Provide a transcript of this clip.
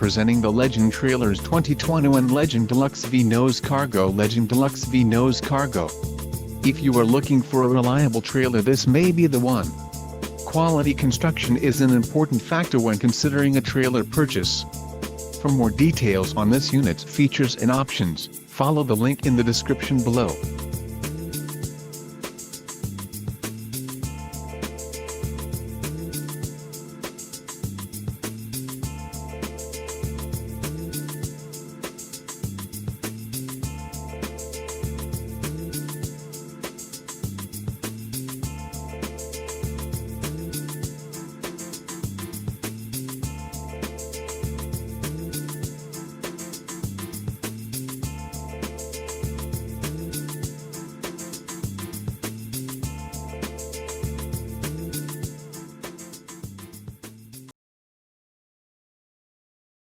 presenting the Legend Trailers 2021 Legend Deluxe V Nose Cargo. Legend Deluxe V Nose Cargo. If you are looking for a reliable trailer, this may be the one. Quality construction is an important factor when considering a trailer purchase. For more details on this unit's features and options, follow the link in the description below.